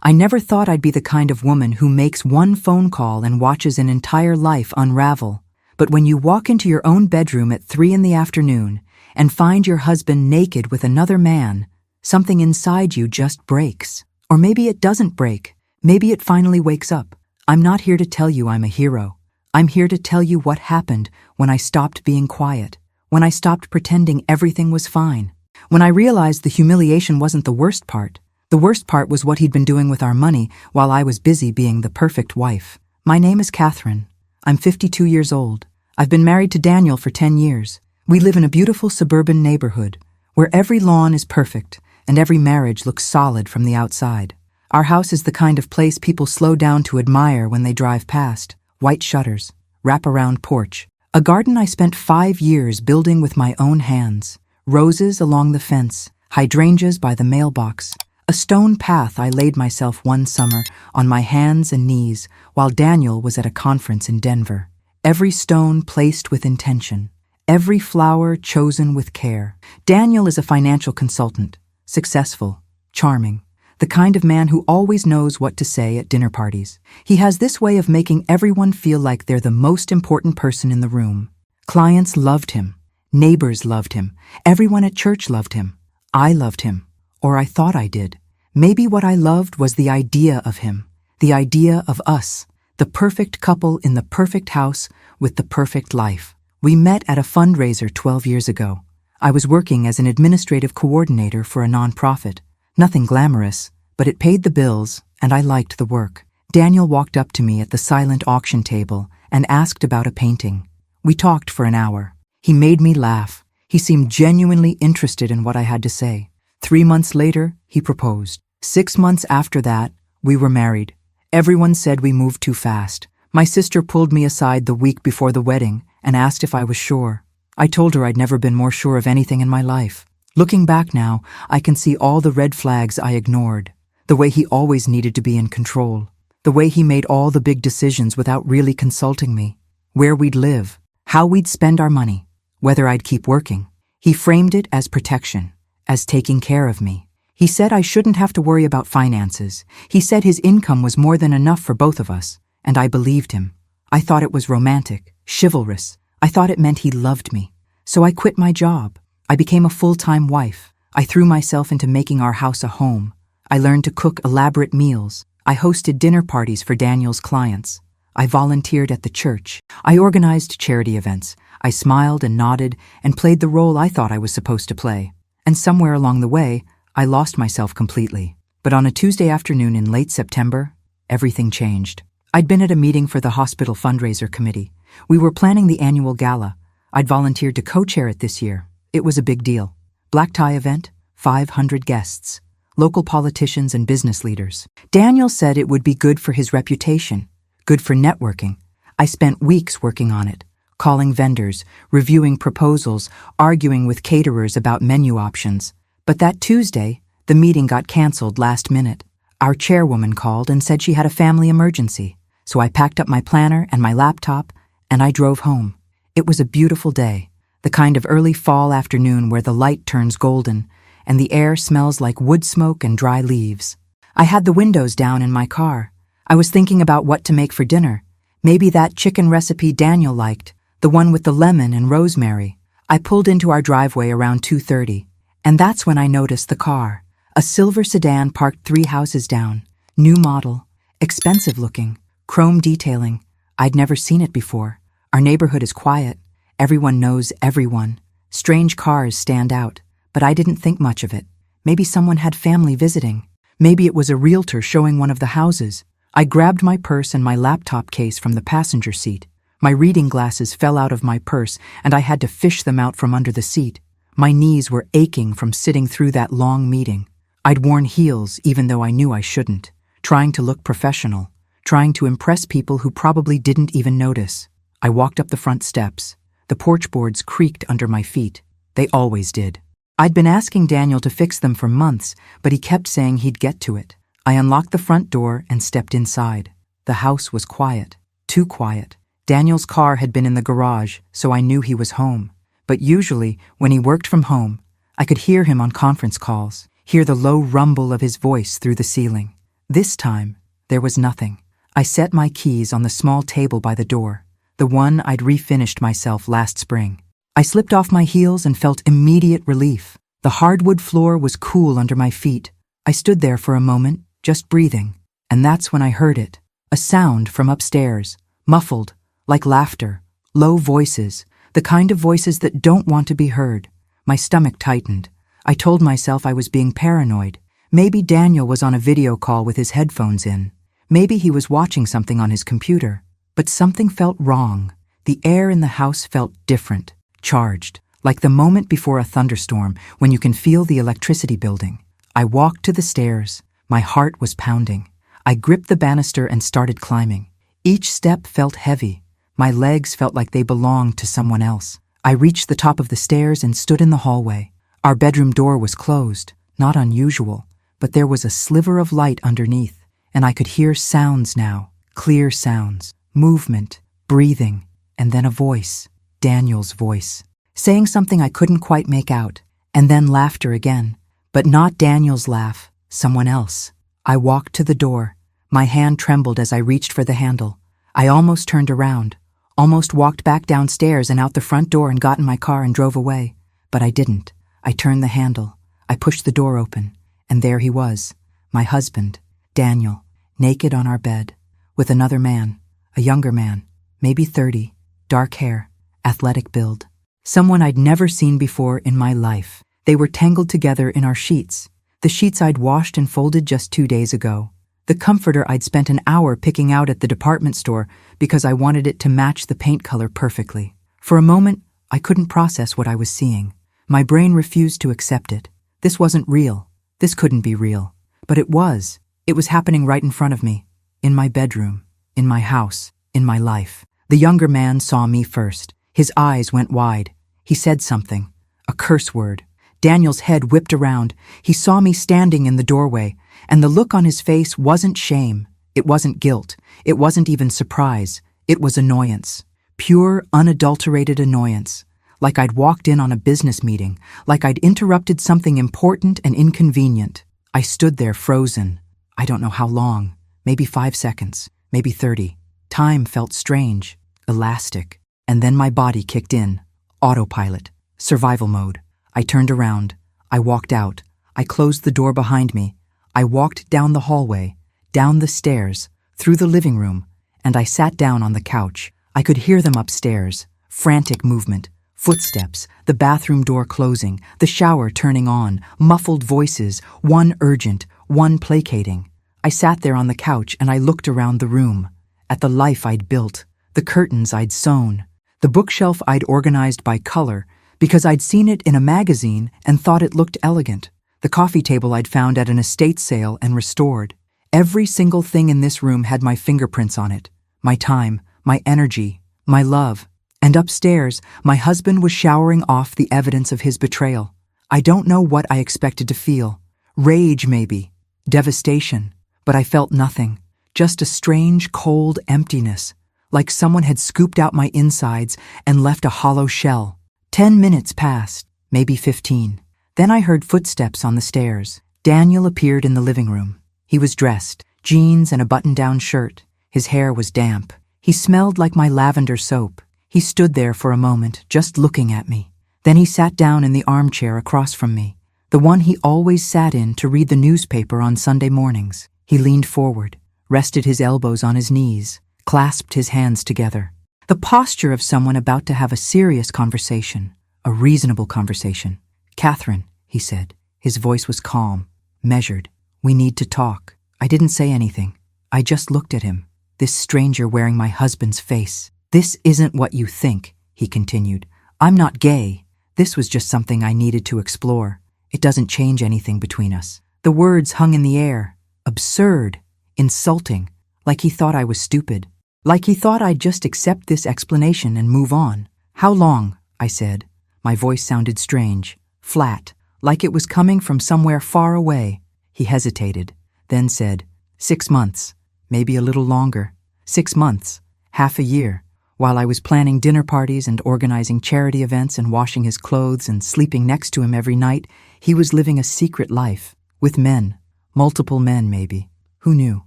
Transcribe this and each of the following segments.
I never thought I'd be the kind of woman who makes one phone call and watches an entire life unravel. But when you walk into your own bedroom at 3 in the afternoon and find your husband naked with another man, something inside you just breaks. Or maybe it doesn't break. Maybe it finally wakes up. I'm not here to tell you I'm a hero. I'm here to tell you what happened when I stopped being quiet, when I stopped pretending everything was fine, when I realized the humiliation wasn't the worst part. The worst part was what he'd been doing with our money while I was busy being the perfect wife. My name is Catherine. I'm 52 years old. I've been married to Daniel for 10 years. We live in a beautiful suburban neighborhood where every lawn is perfect and every marriage looks solid from the outside. Our house is the kind of place people slow down to admire when they drive past. White shutters, wrap-around porch, a garden I spent 5 years building with my own hands, roses along the fence, hydrangeas by the mailbox, a stone path I laid myself one summer on my hands and knees while Daniel was at a conference in Denver. Every stone placed with intention, every flower chosen with care. Daniel is a financial consultant, successful, charming, the kind of man who always knows what to say at dinner parties. He has this way of making everyone feel like they're the most important person in the room. Clients loved him. Neighbors loved him. Everyone at church loved him. I loved him. Or I thought I did. Maybe what I loved was the idea of him, the idea of us, the perfect couple in the perfect house with the perfect life. We met at a fundraiser 12 years ago. I was working as an administrative coordinator for a nonprofit. Nothing glamorous, but it paid the bills, and I liked the work. Daniel walked up to me at the silent auction table and asked about a painting. We talked for an hour. He made me laugh. He seemed genuinely interested in what I had to say. 3 months later, he proposed. 6 months after that, we were married. Everyone said we moved too fast. My sister pulled me aside the week before the wedding and asked if I was sure. I told her I'd never been more sure of anything in my life. Looking back now, I can see all the red flags I ignored. The way he always needed to be in control. The way he made all the big decisions without really consulting me. Where we'd live. How we'd spend our money. Whether I'd keep working. He framed it as protection. As taking care of me. He said I shouldn't have to worry about finances. He said his income was more than enough for both of us, and I believed him. I thought it was romantic, chivalrous. I thought it meant he loved me. So I quit my job. I became a full-time wife. I threw myself into making our house a home. I learned to cook elaborate meals. I hosted dinner parties for Daniel's clients. I volunteered at the church. I organized charity events. I smiled and nodded and played the role I thought I was supposed to play. And somewhere along the way, I lost myself completely. But on a Tuesday afternoon in late September, everything changed. I'd been at a meeting for the hospital fundraiser committee. We were planning the annual gala. I'd volunteered to co-chair it this year. It was a big deal. Black tie event, 500 guests, local politicians and business leaders. Daniel said it would be good for his reputation, good for networking. I spent weeks working on it. Calling vendors, reviewing proposals, arguing with caterers about menu options. But that Tuesday, the meeting got canceled last minute. Our chairwoman called and said she had a family emergency. So I packed up my planner and my laptop, and I drove home. It was a beautiful day, the kind of early fall afternoon where the light turns golden, and the air smells like wood smoke and dry leaves. I had the windows down in my car. I was thinking about what to make for dinner. Maybe that chicken recipe Daniel liked. The one with the lemon and rosemary. I pulled into our driveway around 2:30, and that's when I noticed the car. A silver sedan parked 3 houses down. New model. Expensive looking. Chrome detailing. I'd never seen it before. Our neighborhood is quiet. Everyone knows everyone. Strange cars stand out, but I didn't think much of it. Maybe someone had family visiting. Maybe it was a realtor showing one of the houses. I grabbed my purse and my laptop case from the passenger seat. My reading glasses fell out of my purse, and I had to fish them out from under the seat. My knees were aching from sitting through that long meeting. I'd worn heels even though I knew I shouldn't, trying to look professional, trying to impress people who probably didn't even notice. I walked up the front steps. The porch boards creaked under my feet. They always did. I'd been asking Daniel to fix them for months, but he kept saying he'd get to it. I unlocked the front door and stepped inside. The house was quiet, too quiet. Daniel's car had been in the garage, so I knew he was home. But usually, when he worked from home, I could hear him on conference calls, hear the low rumble of his voice through the ceiling. This time, there was nothing. I set my keys on the small table by the door, the one I'd refinished myself last spring. I slipped off my heels and felt immediate relief. The hardwood floor was cool under my feet. I stood there for a moment, just breathing, and that's when I heard it. A sound from upstairs, muffled, like laughter, low voices, the kind of voices that don't want to be heard. My stomach tightened. I told myself I was being paranoid. Maybe Daniel was on a video call with his headphones in. Maybe he was watching something on his computer. But something felt wrong. The air in the house felt different, charged, like the moment before a thunderstorm when you can feel the electricity building. I walked to the stairs. My heart was pounding. I gripped the banister and started climbing. Each step felt heavy. My legs felt like they belonged to someone else. I reached the top of the stairs and stood in the hallway. Our bedroom door was closed, not unusual, but there was a sliver of light underneath, and I could hear sounds now, clear sounds, movement, breathing, and then a voice, Daniel's voice, saying something I couldn't quite make out, and then laughter again, but not Daniel's laugh, someone else. I walked to the door. My hand trembled as I reached for the handle. I almost turned around, almost walked back downstairs and out the front door and got in my car and drove away, but I didn't. I turned the handle. I pushed the door open, and there he was, my husband, Daniel, naked on our bed, with another man, a younger man, maybe 30, dark hair, athletic build. Someone I'd never seen before in my life. They were tangled together in our sheets, the sheets I'd washed and folded just 2 days ago, the comforter I'd spent an hour picking out at the department store because I wanted it to match the paint color perfectly. For a moment, I couldn't process what I was seeing. My brain refused to accept it. This wasn't real. This couldn't be real. But it was. It was happening right in front of me. In my bedroom. In my house. In my life. The younger man saw me first. His eyes went wide. He said something. A curse word. Daniel's head whipped around. He saw me standing in the doorway, and the look on his face wasn't shame. It wasn't guilt. It wasn't even surprise. It was annoyance. Pure, unadulterated annoyance. Like I'd walked in on a business meeting, like I'd interrupted something important and inconvenient. I stood there frozen. I don't know how long, maybe 5 seconds, maybe 30. Time felt strange, elastic, and then my body kicked in. Autopilot, survival mode. I turned around. I walked out. I closed the door behind me. I walked down the hallway, down the stairs, through the living room, and I sat down on the couch. I could hear them upstairs, frantic movement. Footsteps, the bathroom door closing, the shower turning on, muffled voices, one urgent, one placating. I sat there on the couch and I looked around the room, at the life I'd built, the curtains I'd sewn, the bookshelf I'd organized by color because I'd seen it in a magazine and thought it looked elegant, the coffee table I'd found at an estate sale and restored. Every single thing in this room had my fingerprints on it, my time, my energy, my love. And upstairs, my husband was showering off the evidence of his betrayal. I don't know what I expected to feel. Rage, maybe. Devastation. But I felt nothing. Just a strange, cold emptiness. Like someone had scooped out my insides and left a hollow shell. 10 minutes passed. Maybe 15. Then I heard footsteps on the stairs. Daniel appeared in the living room. He was dressed. Jeans and a button-down shirt. His hair was damp. He smelled like my lavender soap. He stood there for a moment, just looking at me. Then he sat down in the armchair across from me, the one he always sat in to read the newspaper on Sunday mornings. He leaned forward, rested his elbows on his knees, clasped his hands together. The posture of someone about to have a serious conversation, a reasonable conversation. "Catherine," he said. His voice was calm, measured. "We need to talk." I didn't say anything. I just looked at him, this stranger wearing my husband's face. "This isn't what you think," he continued. "I'm not gay. This was just something I needed to explore. It doesn't change anything between us." The words hung in the air. Absurd. Insulting. Like he thought I was stupid. Like he thought I'd just accept this explanation and move on. "How long?" I said. My voice sounded strange, flat, like it was coming from somewhere far away. He hesitated, then said, 6 months, maybe a little longer. 6 months. Half a year. While I was planning dinner parties and organizing charity events and washing his clothes and sleeping next to him every night, he was living a secret life, with men, multiple men maybe. Who knew?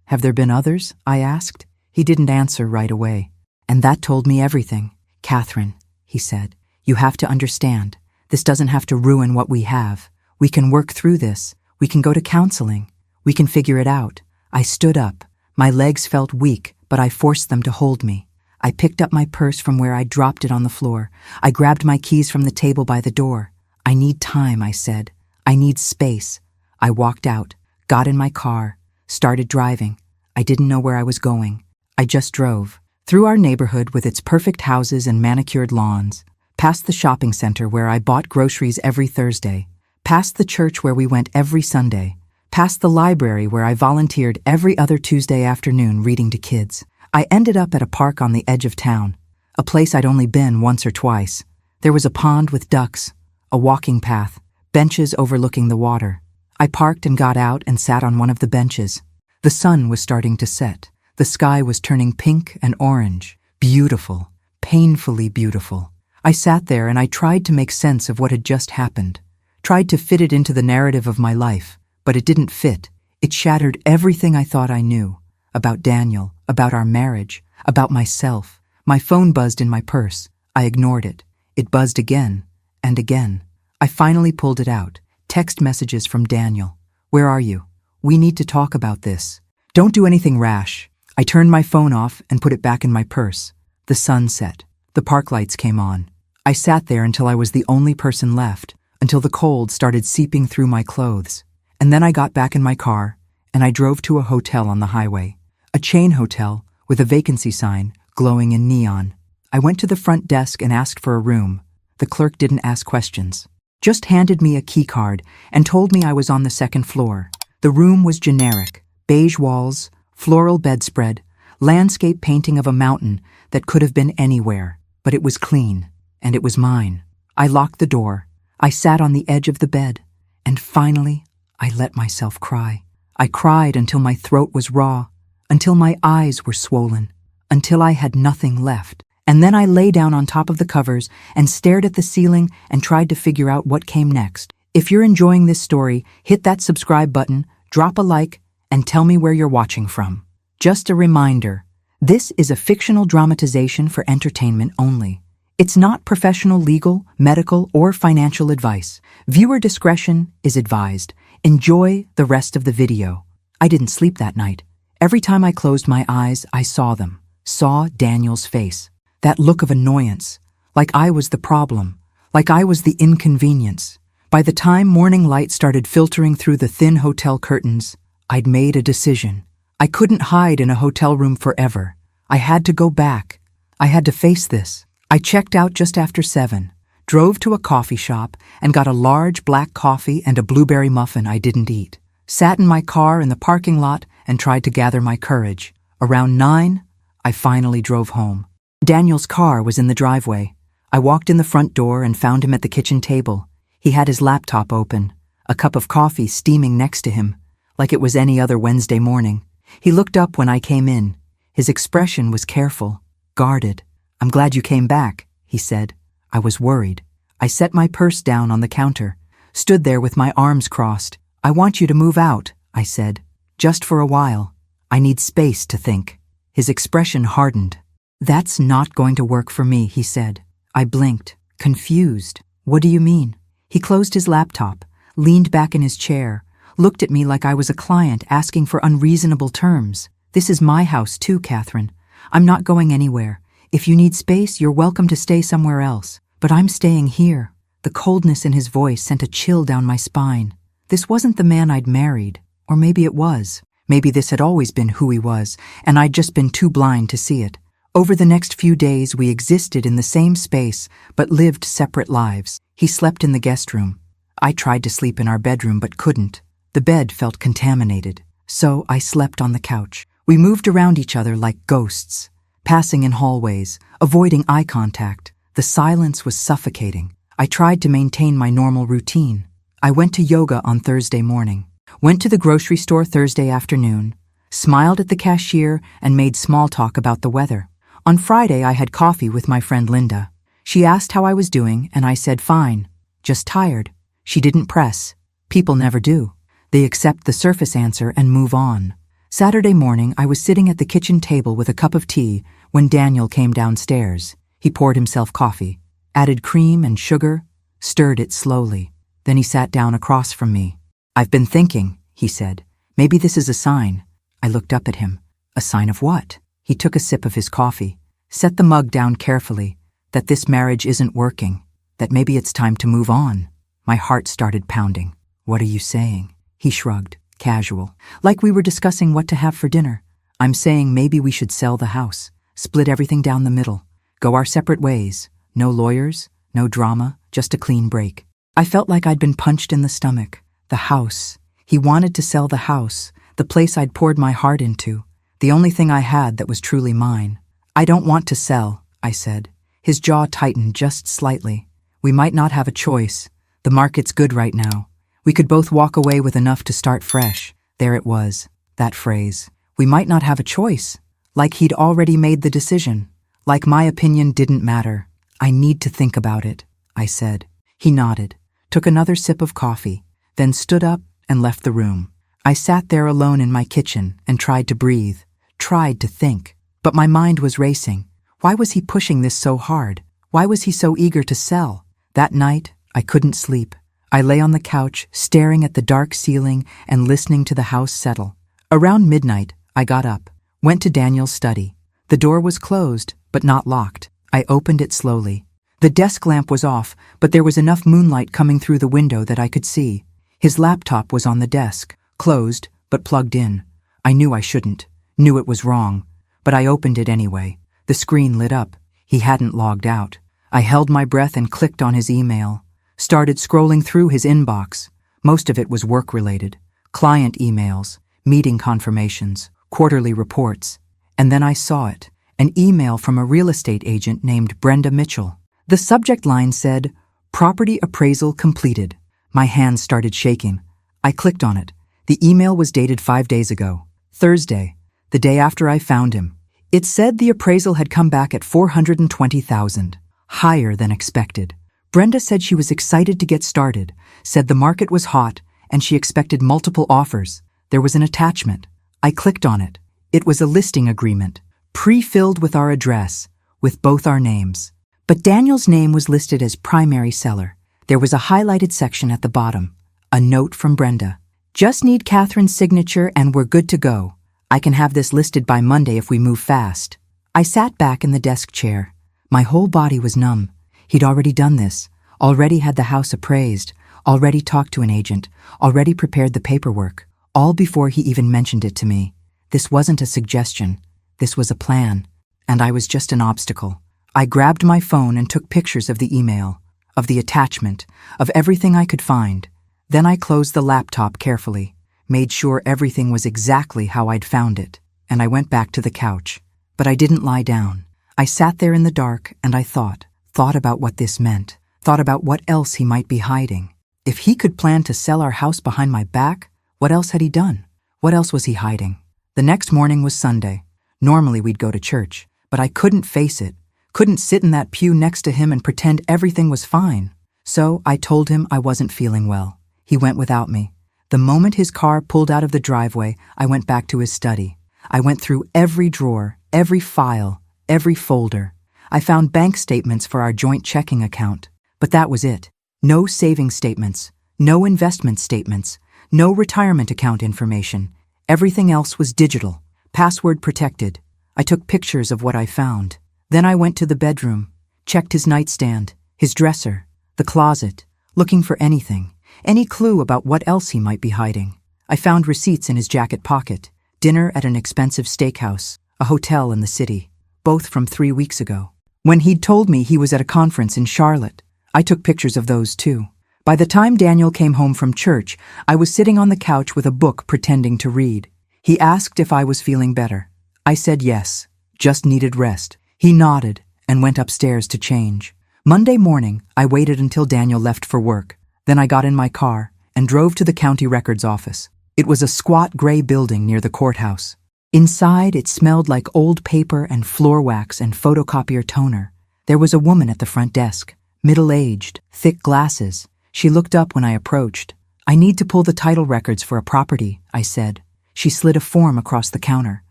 Have there been others? I asked. He didn't answer right away. And that told me everything. Catherine, he said, you have to understand. This doesn't have to ruin what we have. We can work through this. We can go to counseling. We can figure it out. I stood up. My legs felt weak, but I forced them to hold me. I picked up my purse from where I dropped it on the floor. I grabbed my keys from the table by the door. I need time, I said. I need space. I walked out, got in my car, started driving. I didn't know where I was going. I just drove. Through our neighborhood with its perfect houses and manicured lawns, past the shopping center where I bought groceries every Thursday, past the church where we went every Sunday, past the library where I volunteered every other Tuesday afternoon reading to kids. I ended up at a park on the edge of town, a place I'd only been once or twice. There was a pond with ducks, a walking path, benches overlooking the water. I parked and got out and sat on one of the benches. The sun was starting to set. The sky was turning pink and orange. Beautiful, painfully beautiful. I sat there and I tried to make sense of what had just happened, tried to fit it into the narrative of my life, but it didn't fit. It shattered everything I thought I knew about Daniel, about our marriage, about myself. My phone buzzed in my purse. I ignored it. It buzzed again and again. I finally pulled it out. Text messages from Daniel. Where are you? We need to talk about this. Don't do anything rash. I turned my phone off and put it back in my purse. The sun set. The park lights came on. I sat there until I was the only person left, until the cold started seeping through my clothes. And then I got back in my car, and I drove to a hotel on the highway. A chain hotel with a vacancy sign glowing in neon. I went to the front desk and asked for a room. The clerk didn't ask questions, just handed me a key card and told me I was on the second floor. The room was generic, beige walls, floral bedspread, landscape painting of a mountain that could have been anywhere, but it was clean, and it was mine. I locked the door. I sat on the edge of the bed, and finally, I let myself cry. I cried until my throat was raw, until my eyes were swollen, until I had nothing left. And then I lay down on top of the covers and stared at the ceiling and tried to figure out what came next. If you're enjoying this story, hit that subscribe button, drop a like, and tell me where you're watching from. Just a reminder, this is a fictional dramatization for entertainment only. It's not professional legal, medical, or financial advice. Viewer discretion is advised. Enjoy the rest of the video. I didn't sleep that night. Every time I closed my eyes, I saw them. Saw Daniel's face. That look of annoyance. Like I was the problem. Like I was the inconvenience. By the time morning light started filtering through the thin hotel curtains, I'd made a decision. I couldn't hide in a hotel room forever. I had to go back. I had to face this. I checked out just after 7, drove to a coffee shop, and got a large black coffee and a blueberry muffin I didn't eat. Sat in my car in the parking lot and tried to gather my courage. Around 9, I finally drove home. Daniel's car was in the driveway. I walked in the front door and found him at the kitchen table. He had his laptop open, a cup of coffee steaming next to him, like it was any other Wednesday morning. He looked up when I came in. His expression was careful, guarded. "I'm glad you came back," he said. I was worried. I set my purse down on the counter, stood there with my arms crossed. "I want you to move out," I said. "Just for a while. I need space to think." His expression hardened. "That's not going to work for me," he said. I blinked, confused. "What do you mean?" He closed his laptop, leaned back in his chair, looked at me like I was a client asking for unreasonable terms. "This is my house too, Catherine. I'm not going anywhere. If you need space, you're welcome to stay somewhere else. But I'm staying here." The coldness in his voice sent a chill down my spine. This wasn't the man I'd married. Or maybe it was. Maybe this had always been who he was, and I'd just been too blind to see it. Over the next few days, we existed in the same space, but lived separate lives. He slept in the guest room. I tried to sleep in our bedroom, but couldn't. The bed felt contaminated. So I slept on the couch. We moved around each other like ghosts, passing in hallways, avoiding eye contact. The silence was suffocating. I tried to maintain my normal routine. I went to yoga on Thursday morning, went to the grocery store Thursday afternoon, smiled at the cashier, and made small talk about the weather. On Friday, I had coffee with my friend Linda. She asked how I was doing, and I said fine, just tired. She didn't press. People never do. They accept the surface answer and move on. Saturday morning, I was sitting at the kitchen table with a cup of tea when Daniel came downstairs. He poured himself coffee, added cream and sugar, stirred it slowly. Then he sat down across from me. "I've been thinking," he said. "Maybe this is a sign." I looked up at him. "A sign of what?" He took a sip of his coffee, set the mug down carefully, "that this marriage isn't working, that maybe it's time to move on." My heart started pounding. "What are you saying?" He shrugged, casual, like we were discussing what to have for dinner. "I'm saying maybe we should sell the house, split everything down the middle, go our separate ways. No lawyers, no drama, just a clean break." I felt like I'd been punched in the stomach. The house. He wanted to sell the house, the place I'd poured my heart into, the only thing I had that was truly mine. "I don't want to sell," I said. His jaw tightened just slightly. "We might not have a choice. The market's good right now. We could both walk away with enough to start fresh." There it was, that phrase. We might not have a choice. Like he'd already made the decision. Like my opinion didn't matter. "I need to think about it," I said. He nodded, took another sip of coffee, then stood up and left the room. I sat there alone in my kitchen and tried to breathe, tried to think. But my mind was racing. Why was he pushing this so hard? Why was he so eager to sell? That night, I couldn't sleep. I lay on the couch, staring at the dark ceiling and listening to the house settle. Around midnight, I got up, went to Daniel's study. The door was closed, but not locked. I opened it slowly. The desk lamp was off, but there was enough moonlight coming through the window that I could see. His laptop was on the desk, closed, but plugged in. I knew I shouldn't, knew it was wrong, but I opened it anyway. The screen lit up. He hadn't logged out. I held my breath and clicked on his email. Started scrolling through his inbox. Most of it was work-related. Client emails, meeting confirmations, quarterly reports. And then I saw it. An email from a real estate agent named Brenda Mitchell. The subject line said, "Property appraisal completed." My hands started shaking. I clicked on it. The email was dated 5 days ago, Thursday, the day after I found him. It said the appraisal had come back at $420,000, higher than expected. Brenda said she was excited to get started, said the market was hot, and she expected multiple offers. There was an attachment. I clicked on it. It was a listing agreement, pre-filled with our address, with both our names. But Daniel's name was listed as primary seller. There was a highlighted section at the bottom, a note from Brenda. "Just need Catherine's signature and we're good to go. I can have this listed by Monday if we move fast." I sat back in the desk chair. My whole body was numb. He'd already done this, already had the house appraised, already talked to an agent, already prepared the paperwork, all before he even mentioned it to me. This wasn't a suggestion. This was a plan. And I was just an obstacle. I grabbed my phone and took pictures of the email, of the attachment, of everything I could find. Then I closed the laptop carefully, made sure everything was exactly how I'd found it, and I went back to the couch. But I didn't lie down. I sat there in the dark and I thought about what this meant, thought about what else he might be hiding. If he could plan to sell our house behind my back, what else had he done? What else was he hiding? The next morning was Sunday. Normally we'd go to church, but I couldn't face it, couldn't sit in that pew next to him and pretend everything was fine. So I told him I wasn't feeling well. He went without me. The moment his car pulled out of the driveway, I went back to his study. I went through every drawer, every file, every folder. I found bank statements for our joint checking account, but that was it. No savings statements, no investment statements, no retirement account information. Everything else was digital, password protected. I took pictures of what I found. Then I went to the bedroom, checked his nightstand, his dresser, the closet, looking for anything, any clue about what else he might be hiding. I found receipts in his jacket pocket, dinner at an expensive steakhouse, a hotel in the city, both from 3 weeks ago. When he'd told me he was at a conference in Charlotte, I took pictures of those too. By the time Daniel came home from church, I was sitting on the couch with a book pretending to read. He asked if I was feeling better. I said yes, just needed rest. He nodded and went upstairs to change. Monday morning, I waited until Daniel left for work. Then I got in my car and drove to the county records office. It was a squat gray building near the courthouse. Inside, it smelled like old paper and floor wax and photocopier toner. There was a woman at the front desk, middle-aged, thick glasses. She looked up when I approached. "I need to pull the title records for a property," I said. She slid a form across the counter.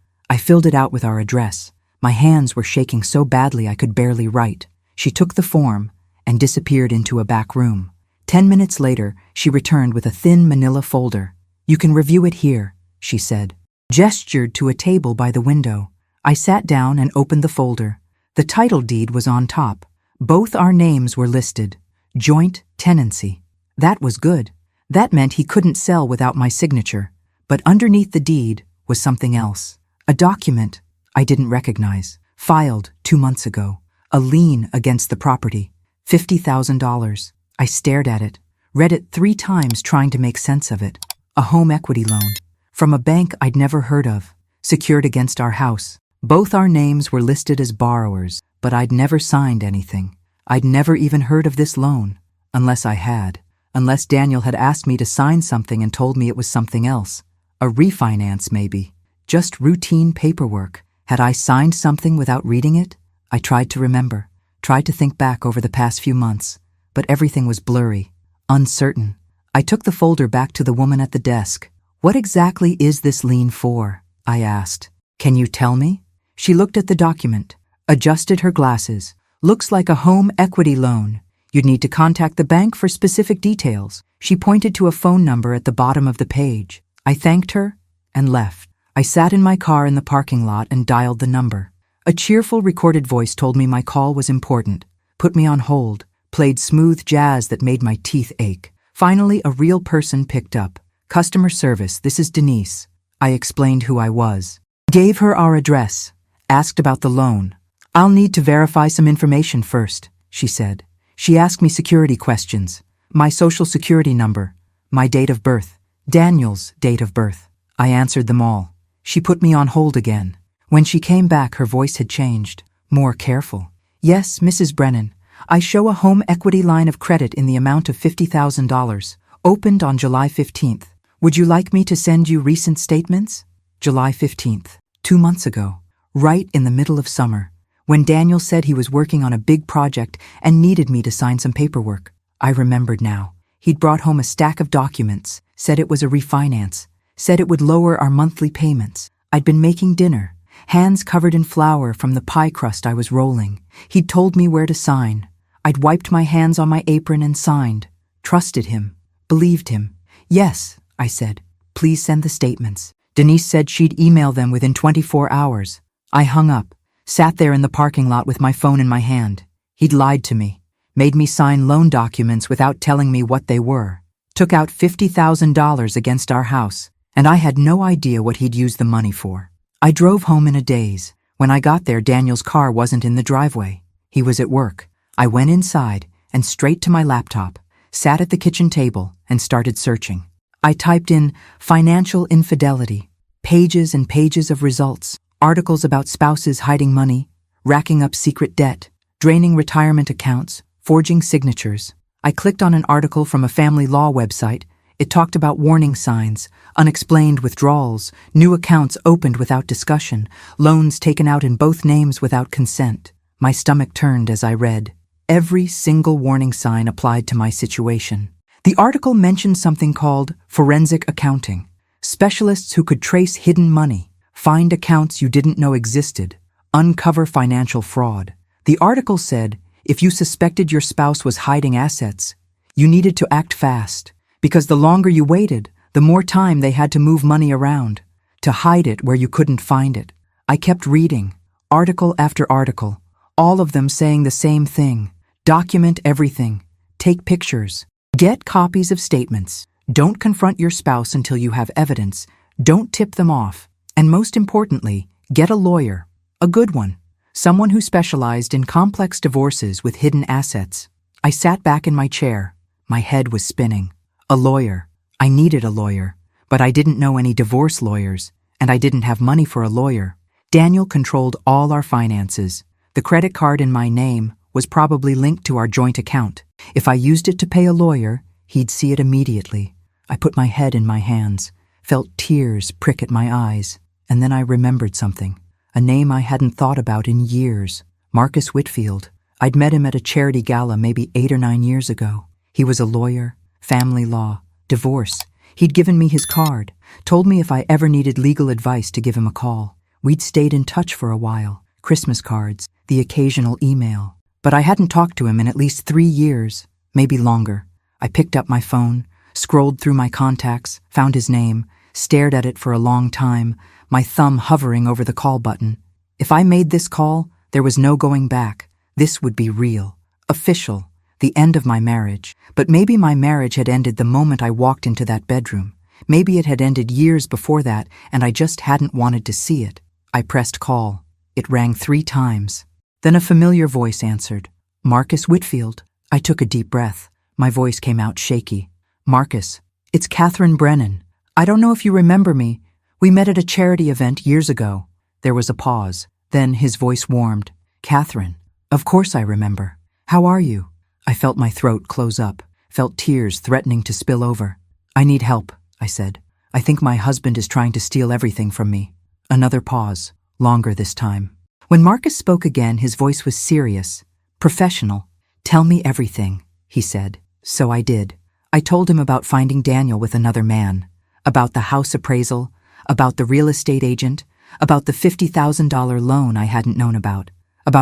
I filled it out with our address. My hands were shaking so badly I could barely write. She took the form and disappeared into a back room. 10 minutes later, she returned with a thin manila folder. "You can review it here," she said. Gestured to a table by the window. I sat down and opened the folder. The title deed was on top. Both our names were listed. Joint tenancy. That was good. That meant he couldn't sell without my signature. But underneath the deed was something else. A document I didn't recognize, filed 2 months ago. A lien against the property. $50,000. I stared at it, read it 3 times trying to make sense of it. A home equity loan. From a bank I'd never heard of. Secured against our house. Both our names were listed as borrowers, but I'd never signed anything. I'd never even heard of this loan. Unless I had. Unless Daniel had asked me to sign something and told me it was something else. A refinance, maybe. Just routine paperwork. Had I signed something without reading it? I tried to remember. Tried to think back over the past few months. But everything was blurry. Uncertain. I took the folder back to the woman at the desk. "What exactly is this lien for?" I asked. "Can you tell me?" She looked at the document, adjusted her glasses. "Looks like a home equity loan. You'd need to contact the bank for specific details." She pointed to a phone number at the bottom of the page. I thanked her and left. I sat in my car in the parking lot and dialed the number. A cheerful recorded voice told me my call was important, put me on hold, played smooth jazz that made my teeth ache. Finally, a real person picked up. "Customer service, this is Denise." I explained who I was. Gave her our address. Asked about the loan. "I'll need to verify some information first," she said. She asked me security questions. My social security number. My date of birth. Daniel's date of birth. I answered them all. She put me on hold again. When she came back, her voice had changed. More careful. "Yes, Mrs. Brennan. I show a home equity line of credit in the amount of $50,000. Opened on July 15th. Would you like me to send you recent statements?" July 15th. 2 months ago. Right in the middle of summer. When Daniel said he was working on a big project and needed me to sign some paperwork. I remembered now. He'd brought home a stack of documents, said it was a refinance, said it would lower our monthly payments. I'd been making dinner, hands covered in flour from the pie crust I was rolling. He'd told me where to sign. I'd wiped my hands on my apron and signed. Trusted him. Believed him. "Yes," I said. "Please send the statements." Denise said she'd email them within 24 hours. I hung up, sat there in the parking lot with my phone in my hand. He'd lied to me, made me sign loan documents without telling me what they were, took out $50,000 against our house, and I had no idea what he'd used the money for. I drove home in a daze. When I got there, Daniel's car wasn't in the driveway. He was at work. I went inside and straight to my laptop, sat at the kitchen table, and started searching. I typed in financial infidelity, pages and pages of results. Articles about spouses hiding money, racking up secret debt, draining retirement accounts, forging signatures. I clicked on an article from a family law website. It talked about warning signs, unexplained withdrawals, new accounts opened without discussion, loans taken out in both names without consent. My stomach turned as I read. Every single warning sign applied to my situation. The article mentioned something called forensic accounting, specialists who could trace hidden money, find accounts you didn't know existed, uncover financial fraud. The article said if you suspected your spouse was hiding assets, you needed to act fast, because the longer you waited, the more time they had to move money around, to hide it where you couldn't find it. I kept reading, article after article, all of them saying the same thing. Document everything. Take pictures. Get copies of statements. Don't confront your spouse until you have evidence. Don't tip them off. And most importantly, get a lawyer. A good one. Someone who specialized in complex divorces with hidden assets. I sat back in my chair. My head was spinning. A lawyer. I needed a lawyer. But I didn't know any divorce lawyers, and I didn't have money for a lawyer. Daniel controlled all our finances. The credit card in my name was probably linked to our joint account. If I used it to pay a lawyer, he'd see it immediately. I put my head in my hands, felt tears prick at my eyes. And then I remembered something, a name I hadn't thought about in years, Marcus Whitfield. I'd met him at a charity gala maybe 8 or 9 years ago. He was a lawyer, family law, divorce. He'd given me his card, told me if I ever needed legal advice to give him a call. We'd stayed in touch for a while, Christmas cards, the occasional email. But I hadn't talked to him in at least 3 years, maybe longer. I picked up my phone, scrolled through my contacts, found his name, stared at it for a long time, my thumb hovering over the call button. If I made this call, there was no going back. This would be real, official, the end of my marriage. But maybe my marriage had ended the moment I walked into that bedroom. Maybe it had ended years before that, and I just hadn't wanted to see it. I pressed call. It rang 3 times. Then a familiar voice answered. Marcus Whitfield. I took a deep breath. My voice came out shaky. Marcus, it's Catherine Brennan. I don't know if you remember me. We met at a charity event years ago. There was a pause. Then his voice warmed. Catherine. Of course I remember. How are you? I felt my throat close up, felt tears threatening to spill over. I need help, I said. I think my husband is trying to steal everything from me. Another pause, longer this time. When Marcus spoke again, his voice was serious, professional. Tell me everything, he said. So I did. I told him about finding Daniel with another man, about the house appraisal, about the real estate agent, about the $50,000 loan I hadn't known about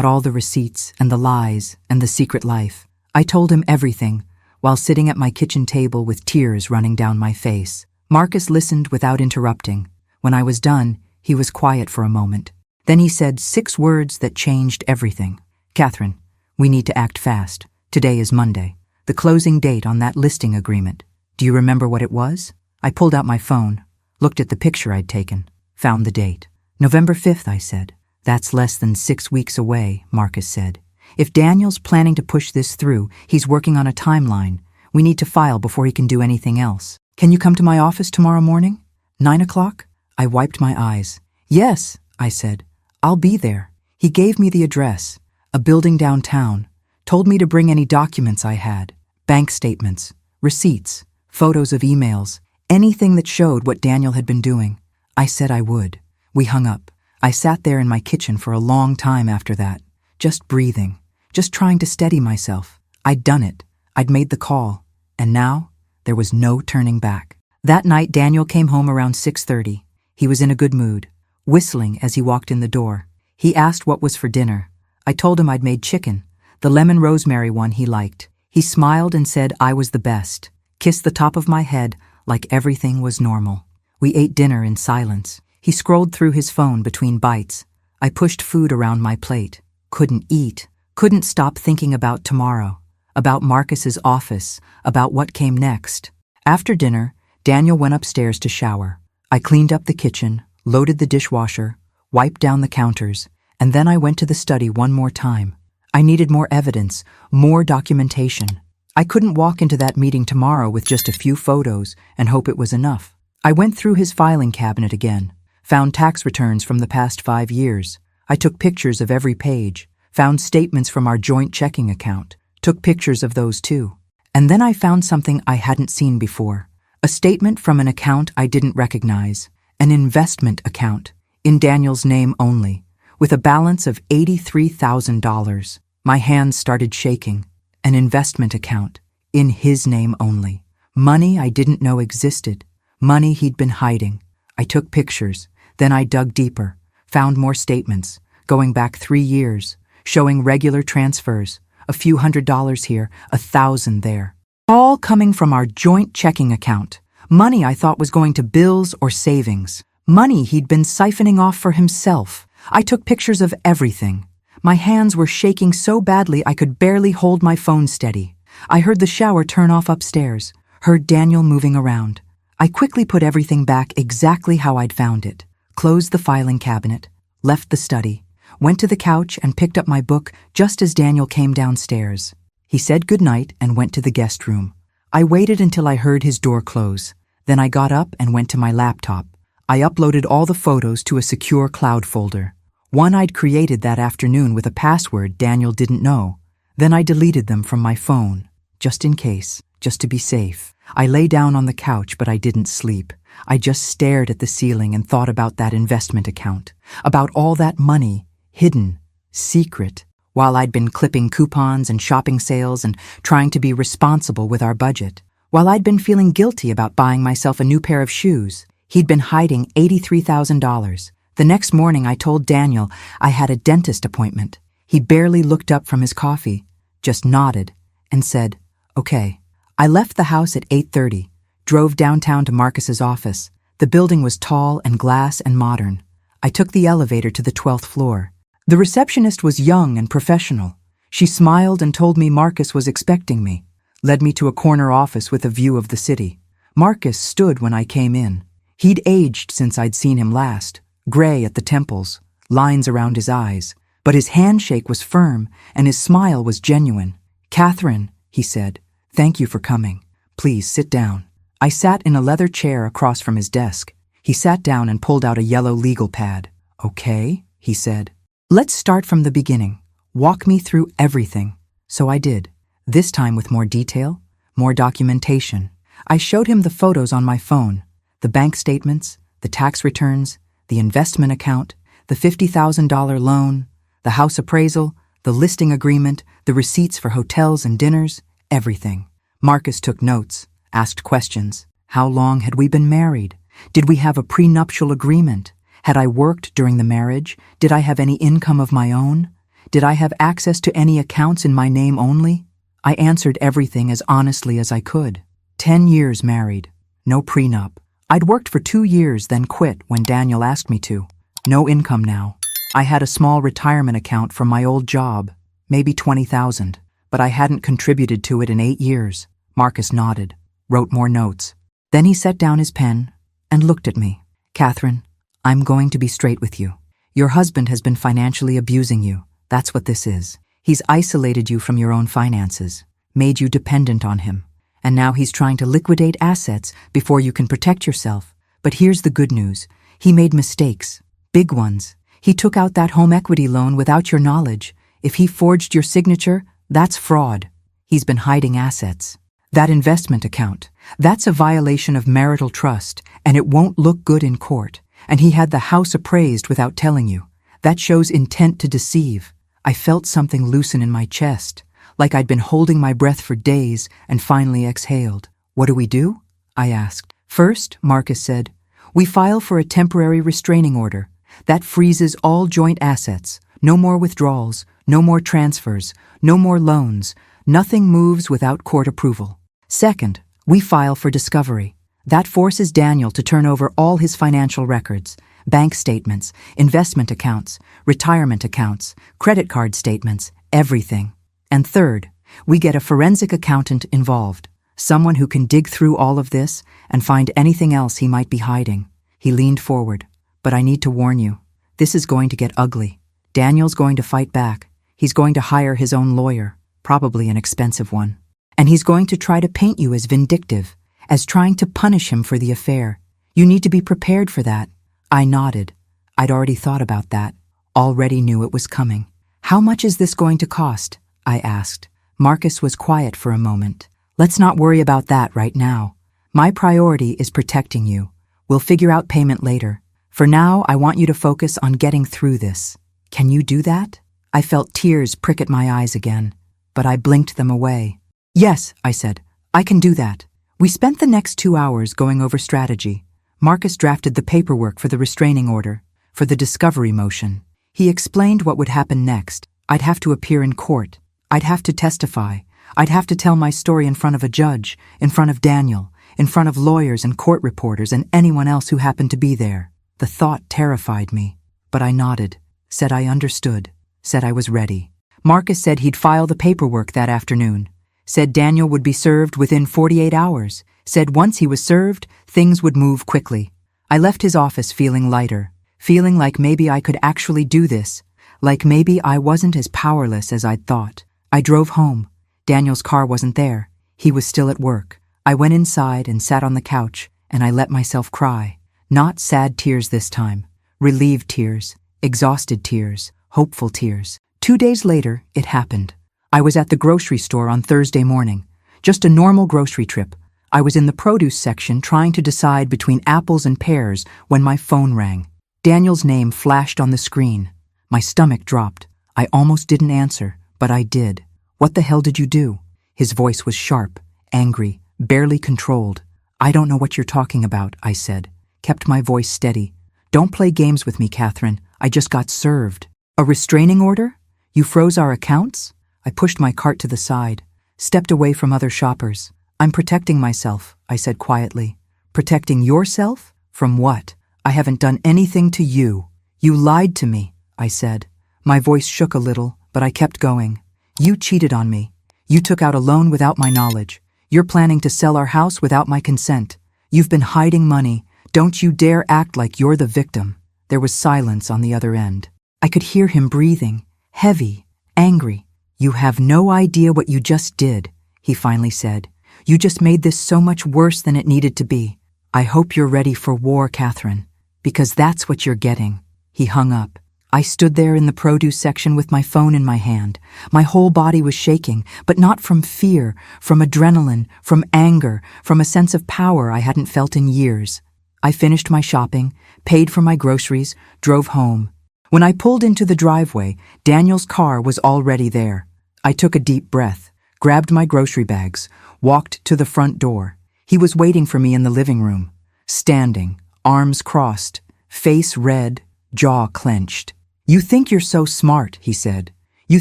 all the receipts and the lies and the secret life. I told him everything, while sitting at my kitchen table with tears running down my face. Marcus listened without interrupting. When I was done, he was quiet for a moment. Then he said 6 words that changed everything. Catherine, we need to act fast. Today is Monday, the closing date on that listing agreement. Do you remember what it was? I pulled out my phone, looked at the picture I'd taken, found the date. November 5th, I said. That's less than 6 weeks away, Marcus said. If Daniel's planning to push this through, he's working on a timeline. We need to file before he can do anything else. Can you come to my office tomorrow morning? 9 o'clock? I wiped my eyes. Yes, I said. I'll be there. He gave me the address, a building downtown, told me to bring any documents I had, bank statements, receipts, photos of emails, anything that showed what Daniel had been doing. I said I would. We hung up. I sat there in my kitchen for a long time after that, just breathing, just trying to steady myself. I'd done it. I'd made the call. And now, there was no turning back. That night, Daniel came home around 6:30. He was in a good mood, whistling as he walked in the door. He asked what was for dinner. I told him I'd made chicken, the lemon rosemary one he liked. He smiled and said I was the best, kissed the top of my head like everything was normal. We ate dinner in silence. He scrolled through his phone between bites. I pushed food around my plate. Couldn't eat. Couldn't stop thinking about tomorrow, about Marcus's office, about what came next. After dinner, Daniel went upstairs to shower. I cleaned up the kitchen, loaded the dishwasher, wiped down the counters, and then I went to the study one more time. I needed more evidence, more documentation. I couldn't walk into that meeting tomorrow with just a few photos and hope it was enough. I went through his filing cabinet again, found tax returns from the past 5 years. I took pictures of every page, found statements from our joint checking account, took pictures of those too. And then I found something I hadn't seen before, a statement from an account I didn't recognize, an investment account, in Daniel's name only, with a balance of $83,000. My hands started shaking. An investment account, in his name only. Money I didn't know existed, money he'd been hiding. I took pictures, then I dug deeper, found more statements, going back 3 years, showing regular transfers, a few $100s here, 1,000 there. All coming from our joint checking account. Money I thought was going to bills or savings. Money he'd been siphoning off for himself. I took pictures of everything. My hands were shaking so badly I could barely hold my phone steady. I heard the shower turn off upstairs, heard Daniel moving around. I quickly put everything back exactly how I'd found it, closed the filing cabinet, left the study, went to the couch and picked up my book just as Daniel came downstairs. He said goodnight and went to the guest room. I waited until I heard his door close. Then I got up and went to my laptop. I uploaded all the photos to a secure cloud folder, one I'd created that afternoon with a password Daniel didn't know. Then I deleted them from my phone, just in case, just to be safe. I lay down on the couch, but I didn't sleep. I just stared at the ceiling and thought about that investment account, about all that money, hidden, secret, while I'd been clipping coupons and shopping sales and trying to be responsible with our budget. While I'd been feeling guilty about buying myself a new pair of shoes, he'd been hiding $83,000. The next morning I told Daniel I had a dentist appointment. He barely looked up from his coffee, just nodded, and said, "Okay." I left the house at 8:30, drove downtown to Marcus's office. The building was tall and glass and modern. I took the elevator to the 12th floor. The receptionist was young and professional. She smiled and told me Marcus was expecting me, led me to a corner office with a view of the city. Marcus stood when I came in. He'd aged since I'd seen him last, gray at the temples, lines around his eyes, but his handshake was firm and his smile was genuine. "Catherine," he said, "thank you for coming. Please sit down." I sat in a leather chair across from his desk. He sat down and pulled out a yellow legal pad. "Okay," he said. "Let's start from the beginning. Walk me through everything." So I did, this time with more detail, more documentation. I showed him the photos on my phone, the bank statements, the tax returns, the investment account, the $50,000 loan, the house appraisal, the listing agreement, the receipts for hotels and dinners, everything. Marcus took notes, asked questions. How long had we been married? Did we have a prenuptial agreement? Had I worked during the marriage? Did I have any income of my own? Did I have access to any accounts in my name only? I answered everything as honestly as I could. 10 years married. No prenup. I'd worked for 2 years, then quit when Daniel asked me to. No income now. I had a small retirement account from my old job, maybe $20,000, but I hadn't contributed to it in 8 years. Marcus nodded, wrote more notes. Then he set down his pen and looked at me. "Catherine, I'm going to be straight with you. Your husband has been financially abusing you. That's what this is. He's isolated you from your own finances, made you dependent on him. And now he's trying to liquidate assets before you can protect yourself. But here's the good news. He made mistakes. Big ones. He took out that home equity loan without your knowledge. If he forged your signature, that's fraud. He's been hiding assets. That investment account, that's a violation of marital trust, and it won't look good in court. And he had the house appraised without telling you. That shows intent to deceive. I felt something loosen in my chest, like I'd been holding my breath for days and finally exhaled. "What do we do?" I asked. "First," Marcus said, "we file for a temporary restraining order. That freezes all joint assets. No more withdrawals, no more transfers, no more loans. Nothing moves without court approval. Second, we file for discovery. That forces Daniel to turn over all his financial records, bank statements, investment accounts, retirement accounts, credit card statements, everything. And third, we get a forensic accountant involved, someone who can dig through all of this and find anything else he might be hiding." He leaned forward. "But I need to warn you, this is going to get ugly. Daniel's going to fight back. He's going to hire his own lawyer, probably an expensive one. And he's going to try to paint you as vindictive, as trying to punish him for the affair. You need to be prepared for that." I nodded. I'd already thought about that, already knew it was coming. "How much is this going to cost?" I asked. Marcus was quiet for a moment. "Let's not worry about that right now. My priority is protecting you. We'll figure out payment later. For now, I want you to focus on getting through this. Can you do that?" I felt tears prick at my eyes again, but I blinked them away. "Yes," I said, "I can do that." We spent the next 2 hours going over strategy. Marcus drafted the paperwork for the restraining order, for the discovery motion. He explained what would happen next. I'd have to appear in court. I'd have to testify. I'd have to tell my story in front of a judge, in front of Daniel, in front of lawyers and court reporters and anyone else who happened to be there. The thought terrified me, but I nodded, said I understood, said I was ready. Marcus said he'd file the paperwork that afternoon, said Daniel would be served within 48 hours, said once he was served, things would move quickly. I left his office feeling lighter, feeling like maybe I could actually do this, like maybe I wasn't as powerless as I'd thought. I drove home. Daniel's car wasn't there. He was still at work. I went inside and sat on the couch, and I let myself cry. Not sad tears this time. Relieved tears, exhausted tears, hopeful tears. 2 days later, it happened. I was at the grocery store on Thursday morning. Just a normal grocery trip. I was in the produce section trying to decide between apples and pears when my phone rang. Daniel's name flashed on the screen. My stomach dropped. I almost didn't answer, but I did. "What the hell did you do?" His voice was sharp, angry, barely controlled. "I don't know what you're talking about," I said, kept my voice steady. "Don't play games with me, Catherine. I just got served." "A restraining order? You froze our accounts?" I pushed my cart to the side, stepped away from other shoppers. "I'm protecting myself," I said quietly. "Protecting yourself? From what? I haven't done anything to you." "You lied to me," I said. My voice shook a little, but I kept going. "You cheated on me. You took out a loan without my knowledge. You're planning to sell our house without my consent. You've been hiding money. Don't you dare act like you're the victim." There was silence on the other end. I could hear him breathing, heavy, angry. "You have no idea what you just did," he finally said. "You just made this so much worse than it needed to be. I hope you're ready for war, Catherine, because that's what you're getting." He hung up. I stood there in the produce section with my phone in my hand. My whole body was shaking, but not from fear, from adrenaline, from anger, from a sense of power I hadn't felt in years. I finished my shopping, paid for my groceries, drove home. When I pulled into the driveway, Daniel's car was already there. I took a deep breath, grabbed my grocery bags, walked to the front door. He was waiting for me in the living room, standing, arms crossed, face red, jaw clenched. "You think you're so smart," he said. "You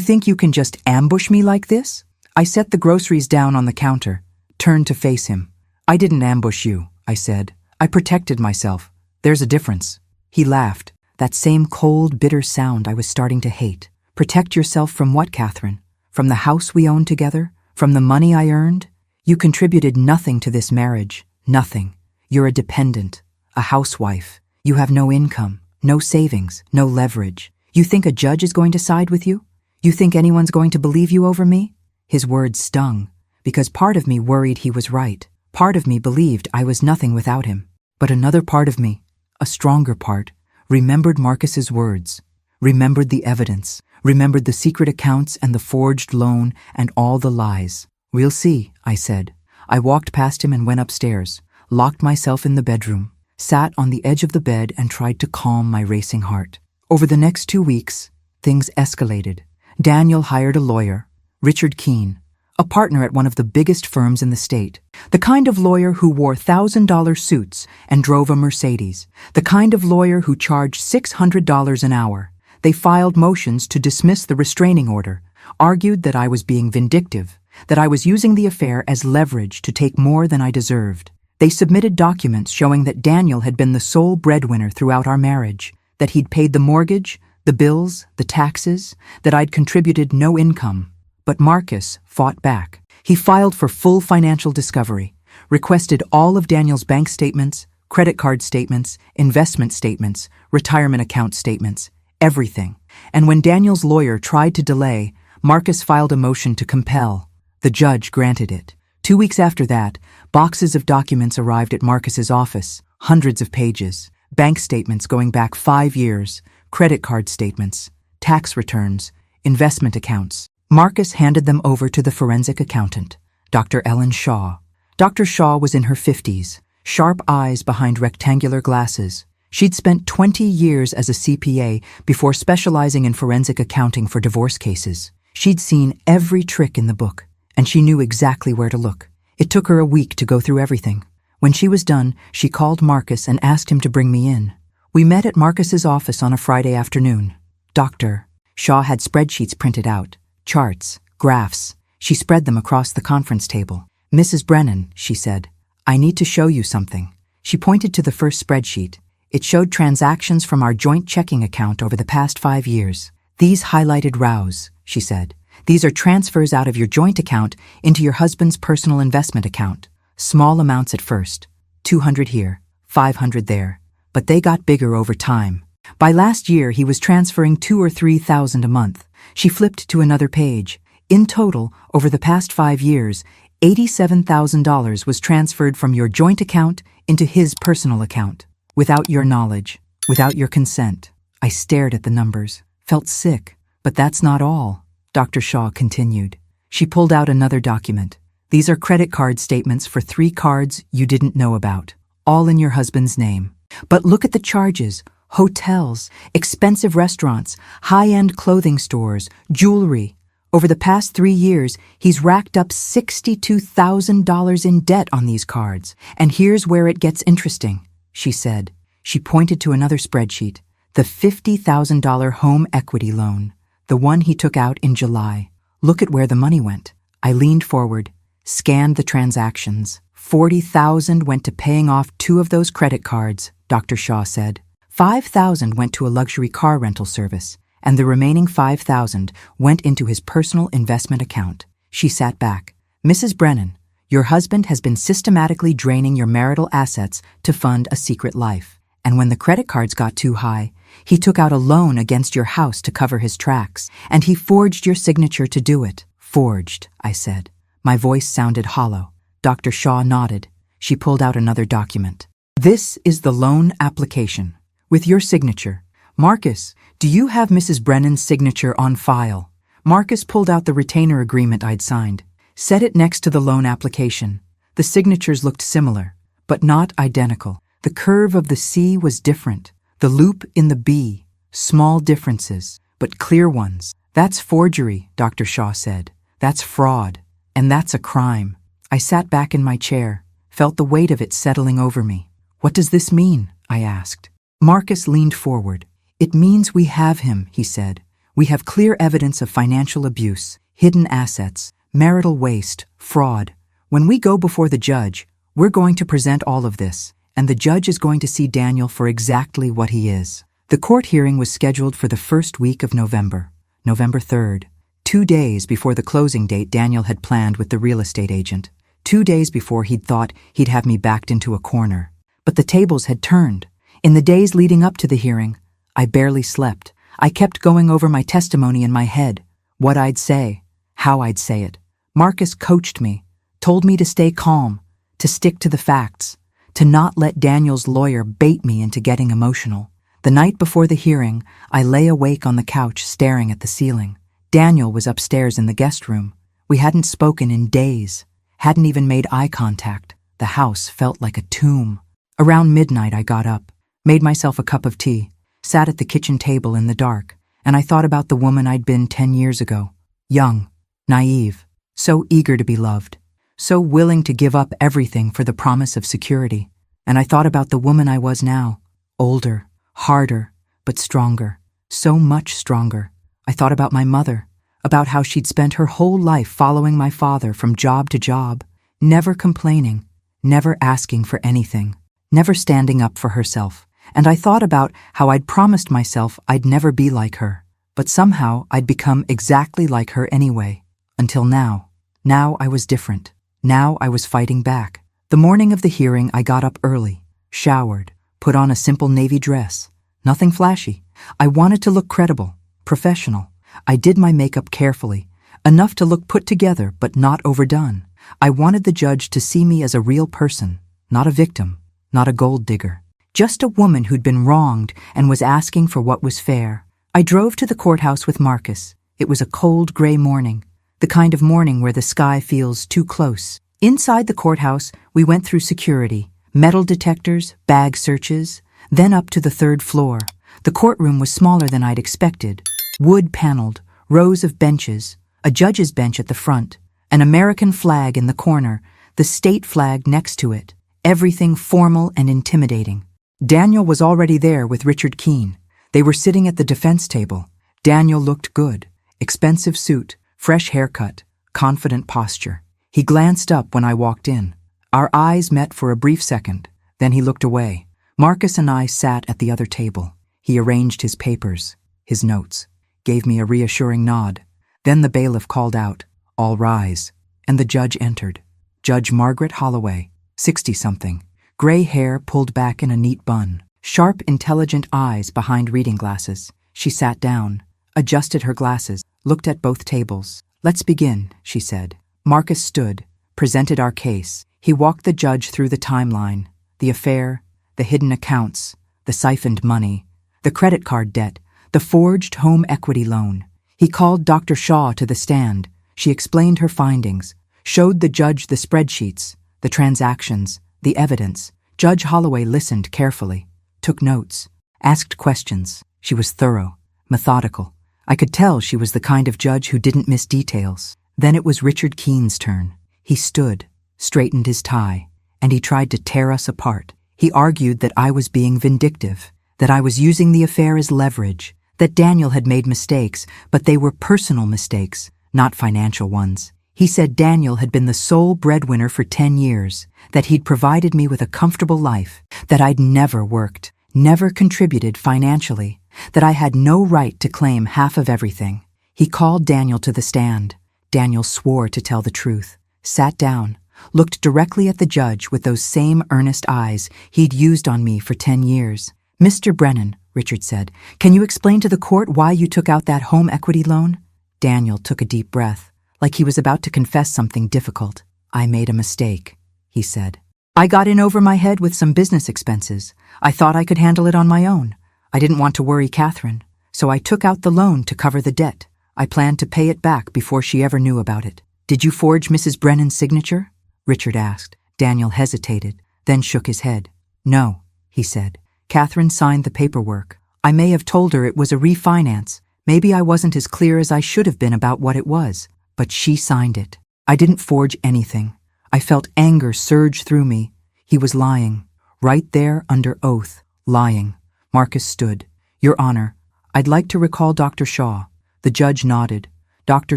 think you can just ambush me like this?" I set the groceries down on the counter, turned to face him. "I didn't ambush you," I said. "I protected myself. There's a difference." He laughed, that same cold, bitter sound I was starting to hate. "Protect yourself from what, Catherine? From the house we own together? From the money I earned? You contributed nothing to this marriage. Nothing. You're a dependent, a housewife. You have no income, no savings, no leverage. You think a judge is going to side with you? You think anyone's going to believe you over me?" His words stung, because part of me worried he was right. Part of me believed I was nothing without him. But another part of me, a stronger part, remembered Marcus's words, remembered the evidence, remembered the secret accounts and the forged loan and all the lies. "We'll see," I said. I walked past him and went upstairs, locked myself in the bedroom, sat on the edge of the bed and tried to calm my racing heart. Over the next 2 weeks, things escalated. Daniel hired a lawyer, Richard Keene, a partner at one of the biggest firms in the state, the kind of lawyer who wore $1,000 suits and drove a Mercedes, the kind of lawyer who charged $600 an hour. They filed motions to dismiss the restraining order, argued that I was being vindictive, that I was using the affair as leverage to take more than I deserved. They submitted documents showing that Daniel had been the sole breadwinner throughout our marriage, that he'd paid the mortgage, the bills, the taxes, that I'd contributed no income. But Marcus fought back. He filed for full financial discovery, requested all of Daniel's bank statements, credit card statements, investment statements, retirement account statements, everything. And when Daniel's lawyer tried to delay, Marcus filed a motion to compel. The judge granted it. 2 weeks after that, boxes of documents arrived at Marcus's office, hundreds of pages, bank statements going back 5 years, credit card statements, tax returns, investment accounts. Marcus handed them over to the forensic accountant, Dr. Ellen Shaw. Dr. Shaw was in her 50s, sharp eyes behind rectangular glasses. She'd spent 20 years as a CPA before specializing in forensic accounting for divorce cases. She'd seen every trick in the book, and she knew exactly where to look. It took her a week to go through everything. When she was done, she called Marcus and asked him to bring me in. We met at Marcus's office on a Friday afternoon. "Doctor," Shaw had spreadsheets printed out, charts, graphs. She spread them across the conference table. "Mrs. Brennan," she said, "I need to show you something." She pointed to the first spreadsheet. It showed transactions from our joint checking account over the past 5 years. "These highlighted rows," she said. "These are transfers out of your joint account into your husband's personal investment account. Small amounts at first, 200 here, 500 there, but they got bigger over time. By last year, he was transferring 2,000 or 3,000 a month." She flipped to another page. In total, over the past 5 years, $87,000 was transferred from your joint account into his personal account, without your knowledge, without your consent. I stared at the numbers, felt sick. "But that's not all," Dr. Shaw continued. She pulled out another document. "These are credit card statements for 3 cards you didn't know about, all in your husband's name. But look at the charges. Hotels, expensive restaurants, high-end clothing stores, jewelry. Over the past 3 years, he's racked up $62,000 in debt on these cards. And here's where it gets interesting, she said. She pointed to another spreadsheet, the $50,000 home equity loan, the one he took out in July. Look at where the money went. I leaned forward, scanned the transactions. $40,000 went to paying off 2 of those credit cards, Dr. Shaw said. $5,000 went to a luxury car rental service, and the remaining $5,000 went into his personal investment account. She sat back. Mrs. Brennan, your husband has been systematically draining your marital assets to fund a secret life. And when the credit cards got too high, he took out a loan against your house to cover his tracks, and he forged your signature to do it. Forged, I said. My voice sounded hollow. Dr. Shaw nodded. She pulled out another document. This is the loan application. With your signature. Marcus, do you have Mrs. Brennan's signature on file? Marcus pulled out the retainer agreement I'd signed. Set it next to the loan application. The signatures looked similar, but not identical. The curve of the C was different. The loop in the B. Small differences, but clear ones. That's forgery, Dr. Shaw said. That's fraud. And that's a crime. I sat back in my chair, felt the weight of it settling over me. What does this mean? I asked. Marcus leaned forward. It means we have him, he said. We have clear evidence of financial abuse, hidden assets, marital waste, fraud. When we go before the judge, we're going to present all of this, and the judge is going to see Daniel for exactly what he is. The court hearing was scheduled for the first week of November, November 3rd, 2 days before the closing date Daniel had planned with the real estate agent, 2 days before he'd thought he'd have me backed into a corner. But the tables had turned. In the days leading up to the hearing, I barely slept. I kept going over my testimony in my head, what I'd say, how I'd say it. Marcus coached me, told me to stay calm, to stick to the facts, to not let Daniel's lawyer bait me into getting emotional. The night before the hearing, I lay awake on the couch staring at the ceiling. Daniel was upstairs in the guest room. We hadn't spoken in days, hadn't even made eye contact. The house felt like a tomb. Around midnight I got up, made myself a cup of tea, sat at the kitchen table in the dark, and I thought about the woman I'd been 10 years ago. Young, naive, so eager to be loved, so willing to give up everything for the promise of security. And I thought about the woman I was now, older, harder, but stronger, so much stronger. I thought about my mother, about how she'd spent her whole life following my father from job to job, never complaining, never asking for anything, never standing up for herself. And I thought about how I'd promised myself I'd never be like her, but somehow I'd become exactly like her anyway. Until now. Now I was different. Now I was fighting back. The morning of the hearing I got up early, showered, put on a simple navy dress. Nothing flashy. I wanted to look credible, professional. I did my makeup carefully, enough to look put together but not overdone. I wanted the judge to see me as a real person, not a victim, not a gold digger. Just a woman who'd been wronged and was asking for what was fair. I drove to the courthouse with Marcus. It was a cold, gray morning, the kind of morning where the sky feels too close. Inside the courthouse, we went through security, metal detectors, bag searches, then up to the 3rd floor. The courtroom was smaller than I'd expected. Wood-paneled, rows of benches, a judge's bench at the front, an American flag in the corner, the state flag next to it, everything formal and intimidating. Daniel was already there with Richard Keene. They were sitting at the defense table. Daniel looked good. Expensive suit, fresh haircut, confident posture. He glanced up when I walked in. Our eyes met for a brief second. Then he looked away. Marcus and I sat at the other table. He arranged his papers, his notes, gave me a reassuring nod. Then the bailiff called out, "All rise," and the judge entered. Judge Margaret Holloway, 60-something. Gray hair pulled back in a neat bun, sharp, intelligent eyes behind reading glasses. She sat down, adjusted her glasses, looked at both tables. "Let's begin," she said. Marcus stood, presented our case. He walked the judge through the timeline, the affair, the hidden accounts, the siphoned money, the credit card debt, the forged home equity loan. He called Dr. Shaw to the stand. She explained her findings, showed the judge the spreadsheets, the transactions, the evidence. Judge Holloway listened carefully, took notes, asked questions. She was thorough, methodical. I could tell she was the kind of judge who didn't miss details. Then it was Richard Keene's turn. He stood, straightened his tie, and he tried to tear us apart. He argued that I was being vindictive, that I was using the affair as leverage, that Daniel had made mistakes, but they were personal mistakes, not financial ones. He said Daniel had been the sole breadwinner for 10 years, that he'd provided me with a comfortable life, that I'd never worked, never contributed financially, that I had no right to claim half of everything. He called Daniel to the stand. Daniel swore to tell the truth, sat down, looked directly at the judge with those same earnest eyes he'd used on me for 10 years. "Mr. Brennan," Richard said, "can you explain to the court why you took out that home equity loan?" Daniel took a deep breath, like he was about to confess something difficult. "I made a mistake," he said. "I got in over my head with some business expenses. I thought I could handle it on my own. I didn't want to worry Catherine, so I took out the loan to cover the debt. I planned to pay it back before she ever knew about it." "Did you forge Mrs. Brennan's signature?" Richard asked. Daniel hesitated, then shook his head. "No," he said. "Catherine signed the paperwork. I may have told her it was a refinance. Maybe I wasn't as clear as I should have been about what it was, but she signed it. I didn't forge anything." I felt anger surge through me. He was lying. Right there under oath. Lying. Marcus stood. "Your Honor, I'd like to recall Dr. Shaw." The judge nodded. Dr.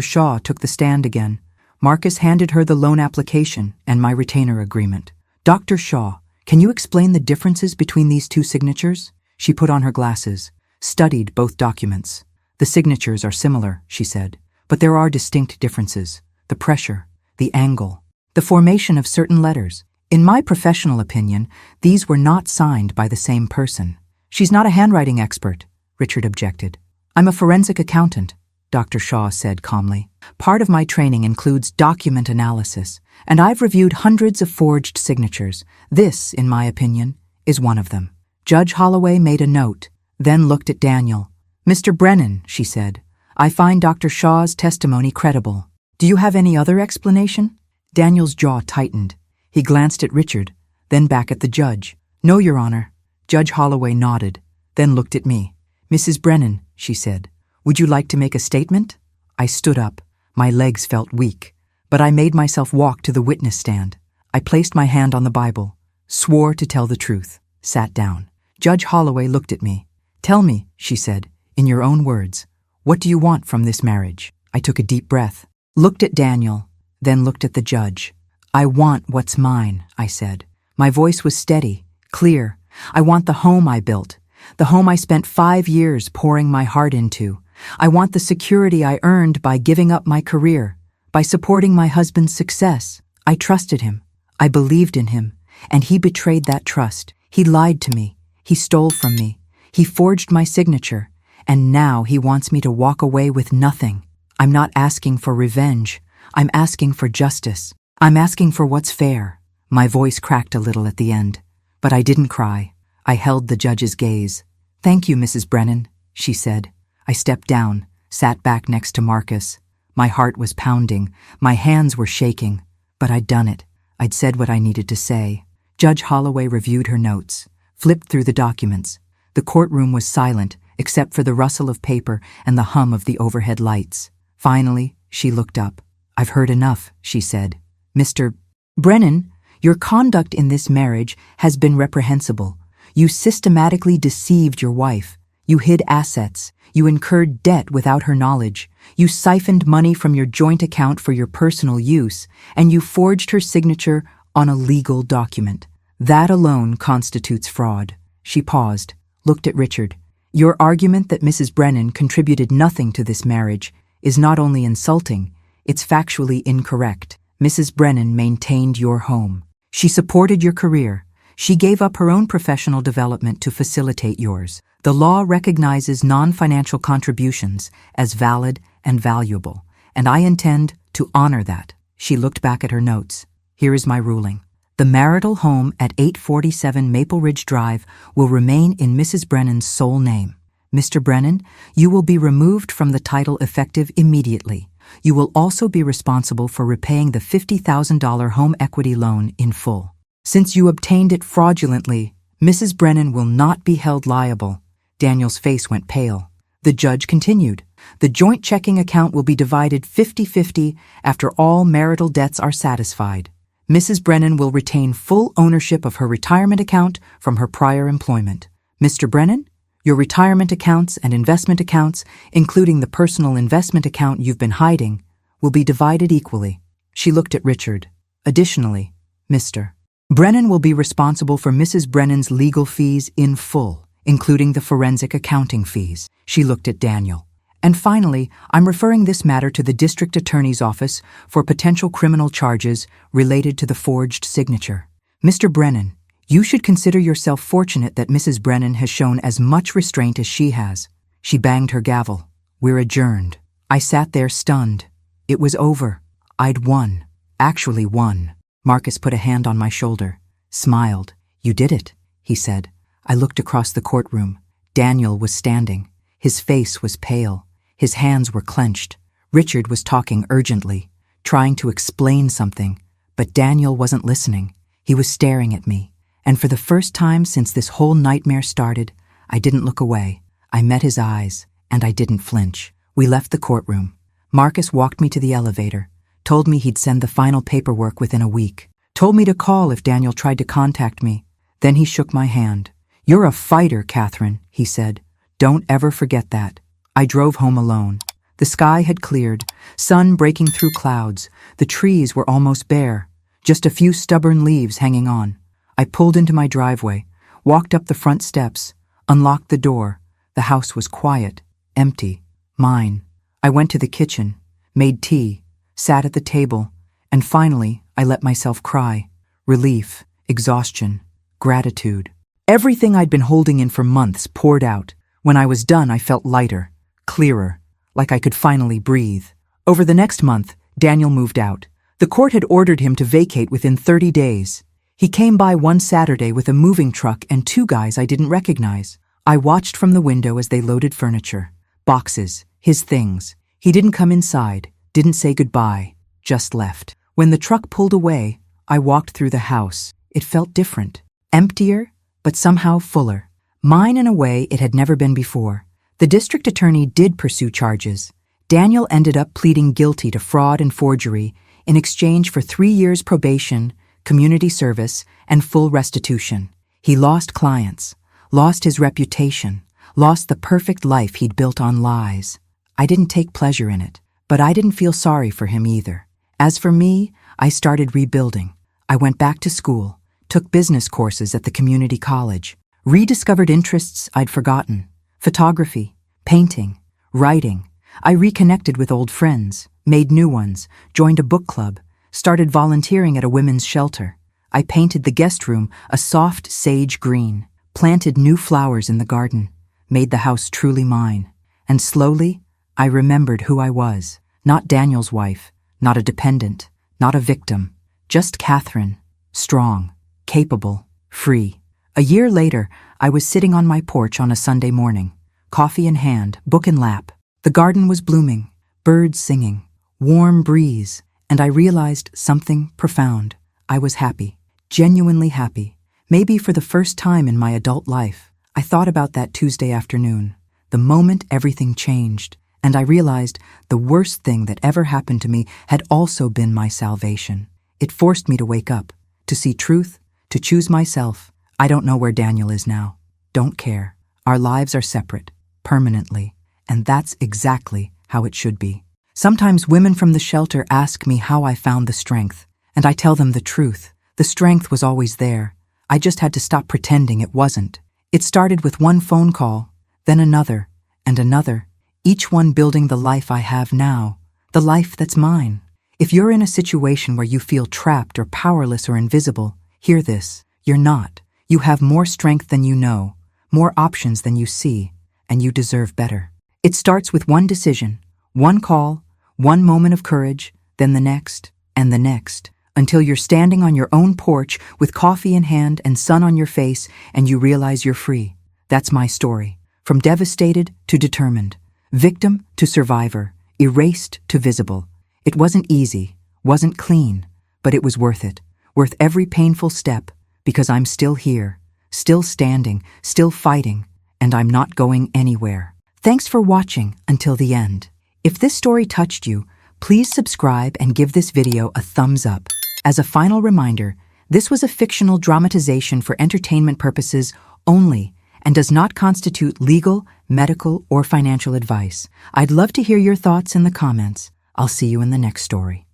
Shaw took the stand again. Marcus handed her the loan application and my retainer agreement. "Dr. Shaw, can you explain the differences between these two signatures?" She put on her glasses, studied both documents. "The signatures are similar," she said, "but there are distinct differences. The pressure, the angle, the formation of certain letters. In my professional opinion, these were not signed by the same person." "She's not a handwriting expert," Richard objected. "I'm a forensic accountant," Dr. Shaw said calmly. "Part of my training includes document analysis, and I've reviewed hundreds of forged signatures. This, in my opinion, is one of them." Judge Holloway made a note, then looked at Daniel. "Mr. Brennan," she said, "I find Dr. Shaw's testimony credible. Do you have any other explanation?" Daniel's jaw tightened. He glanced at Richard, then back at the judge. "No, Your Honor." Judge Holloway nodded, then looked at me. "Mrs. Brennan," she said, "would you like to make a statement?" I stood up. My legs felt weak, but I made myself walk to the witness stand. I placed my hand on the Bible, swore to tell the truth, sat down. Judge Holloway looked at me. "Tell me," she said, "in your own words, what do you want from this marriage?" I took a deep breath, looked at Daniel, then looked at the judge. "I want what's mine," I said. My voice was steady, clear. "I want the home I built, the home I spent 5 years pouring my heart into. I want the security I earned by giving up my career, by supporting my husband's success. I trusted him. I believed in him, and he betrayed that trust. He lied to me. He stole from me. He forged my signature, and now he wants me to walk away with nothing. I'm not asking for revenge. I'm asking for justice. I'm asking for what's fair." My voice cracked a little at the end, but I didn't cry. I held the judge's gaze. "Thank you, Mrs. Brennan," she said. I stepped down, sat back next to Marcus. My heart was pounding. My hands were shaking. But I'd done it. I'd said what I needed to say. Judge Holloway reviewed her notes, flipped through the documents. The courtroom was silent, except for the rustle of paper and the hum of the overhead lights. Finally, she looked up. "I've heard enough," she said. "Mr. Brennan, your conduct in this marriage has been reprehensible. You systematically deceived your wife. You hid assets. You incurred debt without her knowledge. You siphoned money from your joint account for your personal use, and you forged her signature on a legal document. That alone constitutes fraud." She paused, looked at Richard. "Your argument that Mrs. Brennan contributed nothing to this marriage is not only insulting, it's factually incorrect. Mrs. Brennan maintained your home. She supported your career. She gave up her own professional development to facilitate yours. The law recognizes non-financial contributions as valid and valuable, and I intend to honor that." She looked back at her notes. "Here is my ruling. The marital home at 847 Maple Ridge Drive will remain in Mrs. Brennan's sole name. Mr. Brennan, you will be removed from the title effective immediately. You will also be responsible for repaying the $50,000 home equity loan in full. Since you obtained it fraudulently, Mrs. Brennan will not be held liable." Daniel's face went pale. The judge continued. The joint checking account will be divided 50-50 after all marital debts are satisfied. Mrs. Brennan will retain full ownership of her retirement account from her prior employment. Mr. Brennan, your retirement accounts and investment accounts, including the personal investment account you've been hiding, will be divided equally. She looked at Richard. Additionally, Mr. Brennan will be responsible for Mrs. Brennan's legal fees in full, including the forensic accounting fees. She looked at Daniel. And finally, I'm referring this matter to the district attorney's office for potential criminal charges related to the forged signature. Mr. Brennan, you should consider yourself fortunate that Mrs. Brennan has shown as much restraint as she has. She banged her gavel. We're adjourned. I sat there stunned. It was over. I'd won. Actually won. Marcus put a hand on my shoulder, smiled. You did it, he said. I looked across the courtroom. Daniel was standing. His face was pale. His hands were clenched. Richard was talking urgently, trying to explain something, but Daniel wasn't listening. He was staring at me, and for the first time since this whole nightmare started, I didn't look away. I met his eyes, and I didn't flinch. We left the courtroom. Marcus walked me to the elevator, told me he'd send the final paperwork within a week, told me to call if Daniel tried to contact me. Then he shook my hand. You're a fighter, Catherine, he said. Don't ever forget that. I drove home alone. The sky had cleared, sun breaking through clouds. The trees were almost bare, just a few stubborn leaves hanging on. I pulled into my driveway, walked up the front steps, unlocked the door. The house was quiet, empty, mine. I went to the kitchen, made tea, sat at the table, and finally I let myself cry. Relief, exhaustion, gratitude. Everything I'd been holding in for months poured out. When I was done, I felt lighter, clearer, like I could finally breathe. Over the next month, Daniel moved out. The court had ordered him to vacate within 30 days. He came by one Saturday with a moving truck and two guys I didn't recognize. I watched from the window as they loaded furniture, boxes, his things. He didn't come inside, didn't say goodbye, just left. When the truck pulled away, I walked through the house. It felt different, emptier, but somehow fuller. Mine in a way it had never been before. The district attorney did pursue charges. Daniel ended up pleading guilty to fraud and forgery in exchange for 3 years probation, community service, and full restitution. He lost clients, lost his reputation, lost the perfect life he'd built on lies. I didn't take pleasure in it, but I didn't feel sorry for him either. As for me, I started rebuilding. I went back to school, took business courses at the community college, rediscovered interests I'd forgotten. Photography, painting, writing. I reconnected with old friends, made new ones, joined a book club, started volunteering at a women's shelter. I painted the guest room a soft sage green, planted new flowers in the garden, made the house truly mine. And slowly, I remembered who I was. Not Daniel's wife, not a dependent, not a victim, just Catherine, strong, capable, free. A year later, I was sitting on my porch on a Sunday morning, coffee in hand, book in lap. The garden was blooming, birds singing, warm breeze, and I realized something profound. I was happy, genuinely happy, maybe for the first time in my adult life. I thought about that Tuesday afternoon, the moment everything changed, and I realized the worst thing that ever happened to me had also been my salvation. It forced me to wake up, to see truth, to choose myself. I don't know where Daniel is now. Don't care. Our lives are separate, permanently, and that's exactly how it should be. Sometimes women from the shelter ask me how I found the strength, and I tell them the truth. The strength was always there. I just had to stop pretending it wasn't. It started with one phone call, then another, and another, each one building the life I have now, the life that's mine. If you're in a situation where you feel trapped or powerless or invisible, hear this. You're not. You have more strength than you know, more options than you see, and you deserve better. It starts with one decision, one call, one moment of courage, then the next, and the next, until you're standing on your own porch with coffee in hand and sun on your face and you realize you're free. That's my story. From devastated to determined, victim to survivor, erased to visible. It wasn't easy, wasn't clean, but it was worth it. Worth every painful step, because I'm still here, still standing, still fighting, and I'm not going anywhere. Thanks for watching until the end. If this story touched you, please subscribe and give this video a thumbs up. As a final reminder, this was a fictional dramatization for entertainment purposes only and does not constitute legal, medical, or financial advice. I'd love to hear your thoughts in the comments. I'll see you in the next story.